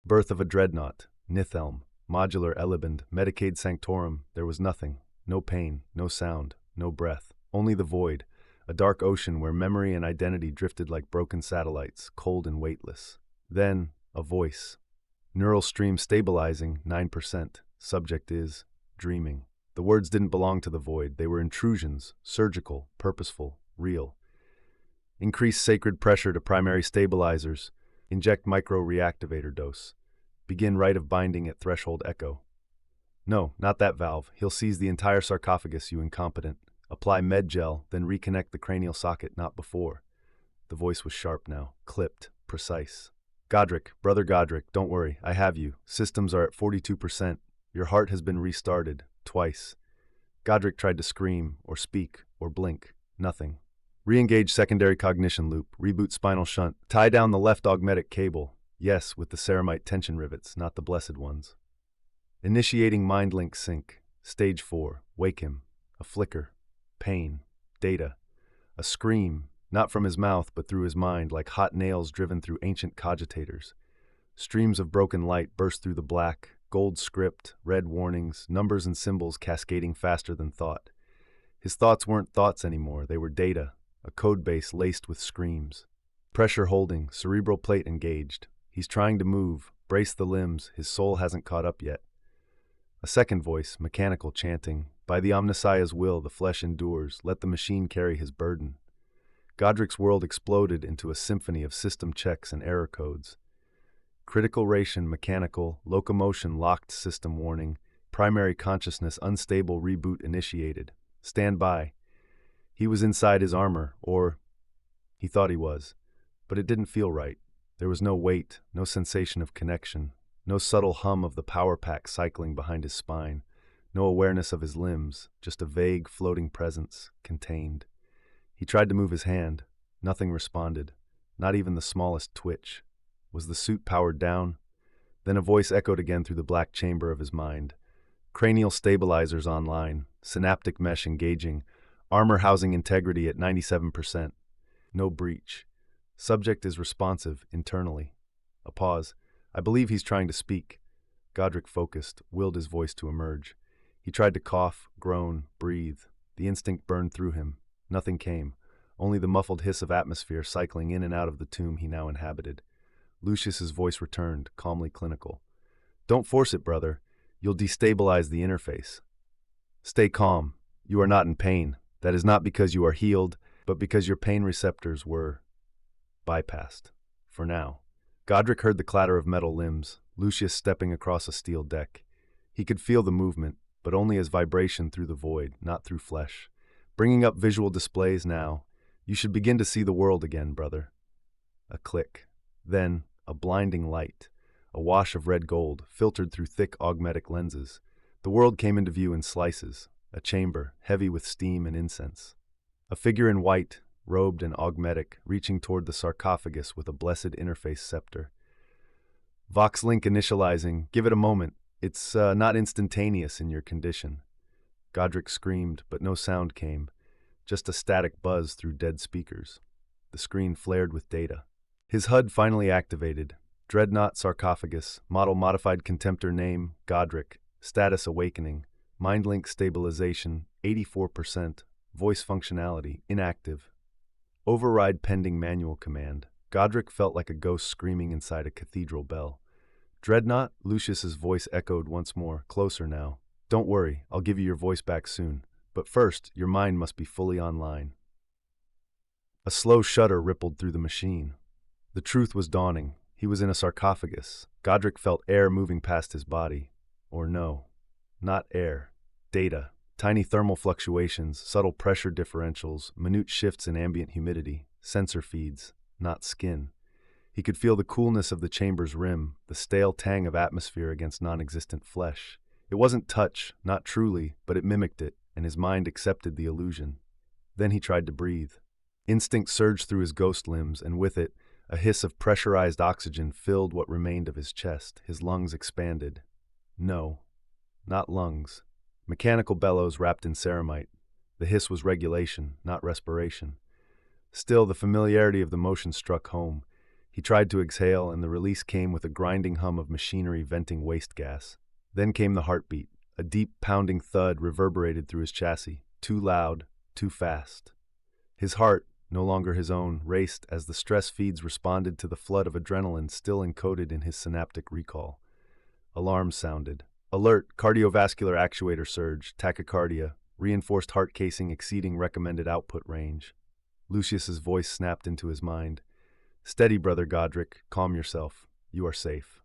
Birth of a Dreadnaught, Nithelm, Modular Eliband, Medicaid Sanctorum, there was nothing. No pain, no sound, no breath. Only the void, a dark ocean where memory and identity drifted like broken satellites, cold and weightless. Then, a voice. Neural stream stabilizing, 9%. Subject is dreaming. The words didn't belong to the void. They were intrusions, surgical, purposeful, real. Increase sacred pressure to primary stabilizers. Inject micro-reactivator dose. Begin rite of binding at threshold echo. No, not that valve. He'll seize the entire sarcophagus, you incompetent. Apply med gel, then reconnect the cranial socket, not before. The voice was sharp now, clipped, precise. Godric, brother Godric, don't worry, I have you. Systems are at 42%. Your heart has been restarted, twice. Godric tried to scream, or speak, or blink. Nothing. Re-engage secondary cognition loop, reboot spinal shunt, tie down the left augmetic cable. Yes, with the ceramite tension rivets, not the blessed ones. Initiating mind link sync. Stage 4, wake him. A flicker. Pain. Data. A scream, not from his mouth but through his mind like hot nails driven through ancient cogitators. Streams of broken light burst through the black, gold script, red warnings, numbers and symbols cascading faster than thought. His thoughts weren't thoughts anymore, they were data, a code base laced with screams. Pressure holding, cerebral plate engaged. He's trying to move, brace the limbs, his soul hasn't caught up yet. A second voice, mechanical, chanting, by the Omnissiah's will the flesh endures, let the machine carry his burden. Godric's world exploded into a symphony of system checks and error codes. Critical ration, mechanical, locomotion locked system warning, primary consciousness unstable reboot initiated. Stand by. He was inside his armor, or he thought he was, but it didn't feel right. There was no weight, no sensation of connection, no subtle hum of the power pack cycling behind his spine, no awareness of his limbs, just a vague, floating presence, contained. He tried to move his hand. Nothing responded, not even the smallest twitch. Was the suit powered down? Then a voice echoed again through the black chamber of his mind. Cranial stabilizers online, synaptic mesh engaging, armor housing integrity at 97%. No breach. Subject is responsive internally. A pause. I believe he's trying to speak. Godric focused, willed his voice to emerge. He tried to cough, groan, breathe. The instinct burned through him. Nothing came, only the muffled hiss of atmosphere cycling in and out of the tomb he now inhabited. Lucius's voice returned, calmly clinical. Don't force it, brother. You'll destabilize the interface. Stay calm. You are not in pain. That is not because you are healed, but because your pain receptors were bypassed. For now. Godric heard the clatter of metal limbs, Lucius stepping across a steel deck. He could feel the movement, but only as vibration through the void, not through flesh. Bringing up visual displays now. You should begin to see the world again, brother. A click. Then, a blinding light. A wash of red gold, filtered through thick augmetic lenses. The world came into view in slices. A chamber, heavy with steam and incense. A figure in white, robed and augmetic, reaching toward the sarcophagus with a blessed interface scepter. Vox-link initializing. Give it a moment. It's not instantaneous in your condition. Godric screamed, but no sound came. Just a static buzz through dead speakers. The screen flared with data. His HUD finally activated. Dreadnaught sarcophagus, model modified contemptor name, Godric, status awakening, mind link stabilization, 84%, voice functionality, inactive. Override pending manual command. Godric felt like a ghost screaming inside a cathedral bell. Dreadnaught, Lucius's voice echoed once more, closer now. Don't worry, I'll give you your voice back soon. But first, your mind must be fully online. A slow shudder rippled through the machine. The truth was dawning. He was in a sarcophagus. Godric felt air moving past his body. Or no, not air. Data. Tiny thermal fluctuations, subtle pressure differentials, minute shifts in ambient humidity, sensor feeds, not skin. He could feel the coolness of the chamber's rim, the stale tang of atmosphere against non-existent flesh. It wasn't touch, not truly, but it mimicked it, and his mind accepted the illusion. Then he tried to breathe. Instinct surged through his ghost limbs, and with it, a hiss of pressurized oxygen filled what remained of his chest. His lungs expanded. No, not lungs. Mechanical bellows wrapped in ceramite. The hiss was regulation, not respiration. Still, the familiarity of the motion struck home. He tried to exhale, and the release came with a grinding hum of machinery venting waste gas. Then came the heartbeat. A deep, pounding thud reverberated through his chassis, too loud, too fast. His heart, no longer his own, raced as the stress feeds responded to the flood of adrenaline still encoded in his synaptic recall. Alarms sounded. Alert, cardiovascular actuator surge, tachycardia, reinforced heart casing exceeding recommended output range. Lucius's voice snapped into his mind. Steady, Brother Godric, calm yourself. You are safe.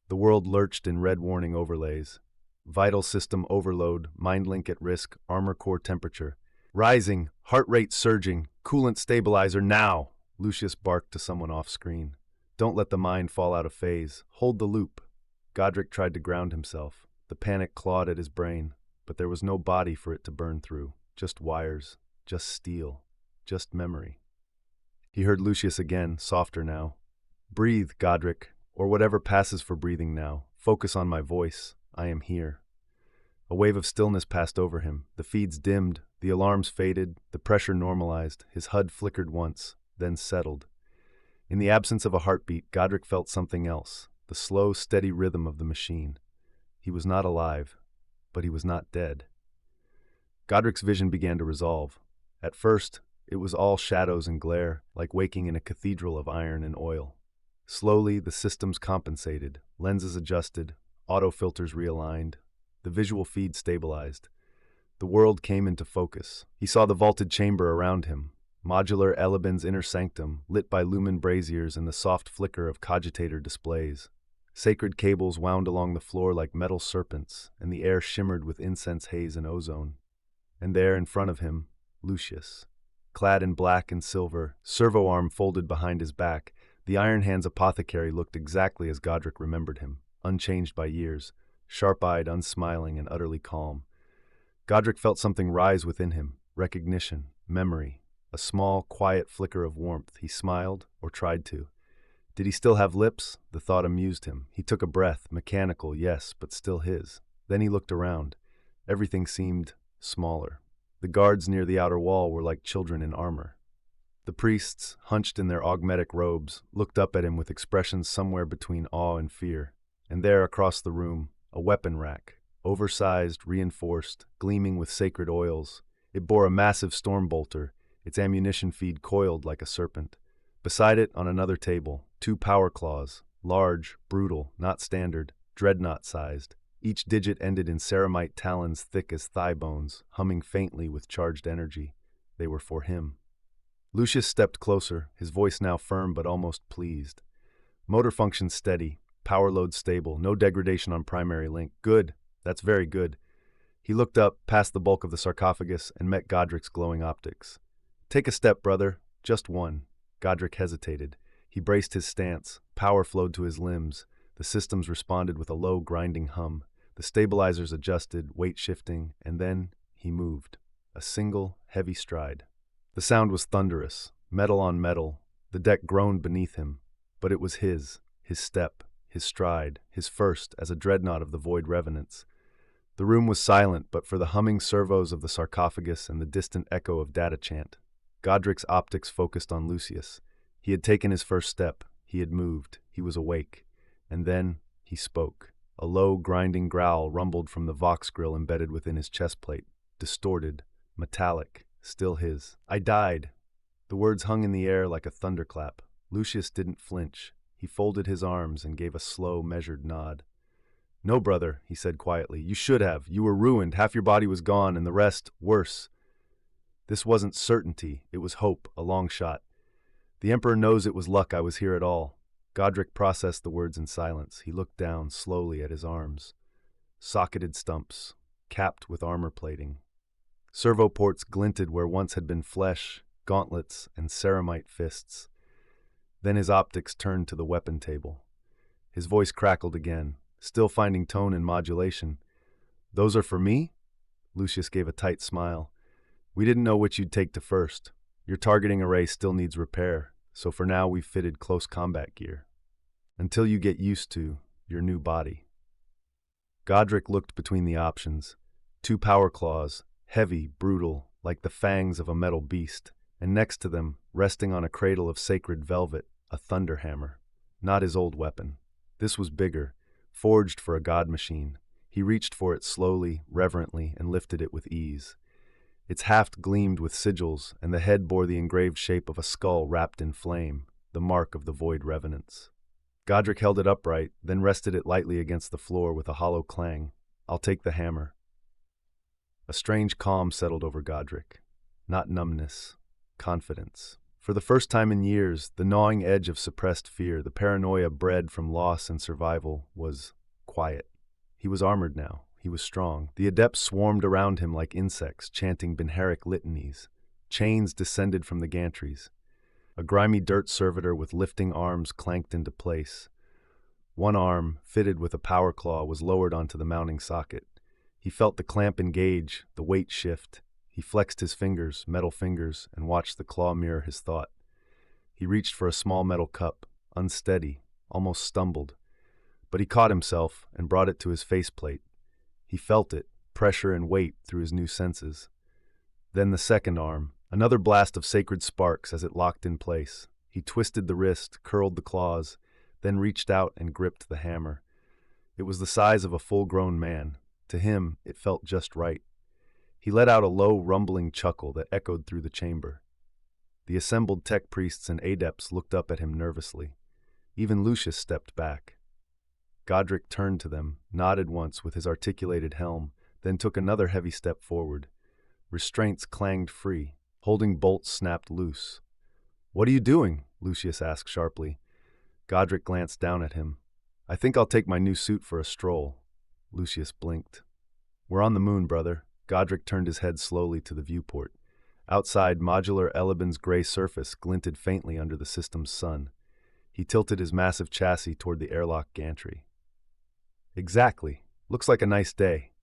The world lurched in red warning overlays. Vital system overload, mind link at risk, armor core temperature. Rising, heart rate surging, coolant stabilizer now! Lucius barked to someone off screen. Don't let the mind fall out of phase. Hold the loop. Godric tried to ground himself. The panic clawed at his brain, but there was no body for it to burn through. Just wires, just steel, just memory. He heard Lucius again, softer now. Breathe, Godric, or whatever passes for breathing now. Focus on my voice. I am here. A wave of stillness passed over him. The feeds dimmed, the alarms faded, the pressure normalized. His HUD flickered once, then settled. In the absence of a heartbeat, Godric felt something else, the slow, steady rhythm of the machine. He was not alive, but he was not dead. Godric's vision began to resolve. At first, it was all shadows and glare, like waking in a cathedral of iron and oil. Slowly, the systems compensated, lenses adjusted, autofilters realigned. The visual feed stabilized. The world came into focus. He saw the vaulted chamber around him, modular Elebin's inner sanctum, lit by lumen braziers and the soft flicker of cogitator displays. Sacred cables wound along the floor like metal serpents, and the air shimmered with incense haze and ozone. And there, in front of him, Lucius. Clad in black and silver, servo arm folded behind his back, the Iron Hands apothecary looked exactly as Godric remembered him, unchanged by years, sharp-eyed, unsmiling, and utterly calm. Godric felt something rise within him, recognition, memory, a small, quiet flicker of warmth. He smiled, or tried to. Did he still have lips? The thought amused him. He took a breath, mechanical, yes, but still his. Then he looked around. Everything seemed smaller. The guards near the outer wall were like children in armor. The priests, hunched in their augmetic robes, looked up at him with expressions somewhere between awe and fear. And there, across the room, a weapon rack, oversized, reinforced, gleaming with sacred oils. It bore a massive storm bolter, its ammunition feed coiled like a serpent. Beside it, on another table, 2 power claws, large, brutal, not standard, Dreadnaught-sized. Each digit ended in ceramite talons thick as thigh bones, humming faintly with charged energy. They were for him. Lucius stepped closer, his voice now firm but almost pleased. Motor function steady, power load stable, no degradation on primary link. Good, that's very good. He looked up, past the bulk of the sarcophagus, and met Godric's glowing optics. Take a step, brother, just one. Godric hesitated. He braced his stance, power flowed to his limbs. The systems responded with a low, grinding hum. The stabilizers adjusted, weight shifting, and then he moved. A single, heavy stride. The sound was thunderous, metal on metal. The deck groaned beneath him. But it was his step, his stride, his first as a dreadnaught of the Void Revenants. The room was silent but for the humming servos of the sarcophagus and the distant echo of data chant. Godric's optics focused on Lucius. He had taken his first step. He had moved. He was awake. And then he spoke. A low, grinding growl rumbled from the Vox grill embedded within his chest plate, distorted, metallic, still his. I died. The words hung in the air like a thunderclap. Lucius didn't flinch. He folded his arms and gave a slow, measured nod. No, brother, he said quietly. You should have. You were ruined. Half your body was gone, and the rest, worse. This wasn't certainty. It was hope, a long shot. The Emperor knows it was luck I was here at all. Godric processed the words in silence. He looked down slowly at his arms. Socketed stumps, capped with armor plating. Servo ports glinted where once had been flesh, gauntlets, and ceramite fists. Then his optics turned to the weapon table. His voice crackled again, still finding tone and modulation. Those are for me? Lucius gave a tight smile. We didn't know which you'd take to first. Your targeting array still needs repair, so for now we've fitted close combat gear. Until you get used to your new body. Godric looked between the options. 2 power claws, heavy, brutal, like the fangs of a metal beast, and next to them, resting on a cradle of sacred velvet, A thunder hammer. Not his old weapon. This was bigger, forged for a god machine. He reached for it slowly, reverently, and lifted it with ease. Its haft gleamed with sigils, and the head bore the engraved shape of a skull wrapped in flame, the mark of the Void Revenants. Godric held it upright, then rested it lightly against the floor with a hollow clang. "I'll take the hammer." A strange calm settled over Godric. Not numbness, confidence. For the first time in years, the gnawing edge of suppressed fear, the paranoia bred from loss and survival, was quiet. He was armored now. He was strong. The adepts swarmed around him like insects, chanting Benheric litanies. Chains descended from the gantries. A grimy dirt servitor with lifting arms clanked into place. One arm, fitted with a power claw, was lowered onto the mounting socket. He felt the clamp engage, the weight shift. He flexed his fingers, metal fingers, and watched the claw mirror his thought. He reached for a small metal cup, unsteady, almost stumbled. But he caught himself and brought it to his faceplate. He felt it, pressure and weight through his new senses. Then the second arm, another blast of sacred sparks as it locked in place. He twisted the wrist, curled the claws, then reached out and gripped the hammer. It was the size of a full-grown man. To him, it felt just right. He let out a low, rumbling chuckle that echoed through the chamber. The assembled tech priests and adepts looked up at him nervously. Even Lucius stepped back. Godric turned to them, nodded once with his articulated helm, then took another heavy step forward. Restraints clanged free. Holding bolts snapped loose. "What are you doing?" Lucius asked sharply. Godric glanced down at him. "I think I'll take my new suit for a stroll." Lucius blinked. "We're on the moon, brother." Godric turned his head slowly to the viewport. Outside, modular Eleben's gray surface glinted faintly under the system's sun. He tilted his massive chassis toward the airlock gantry. "Exactly. Looks like a nice day."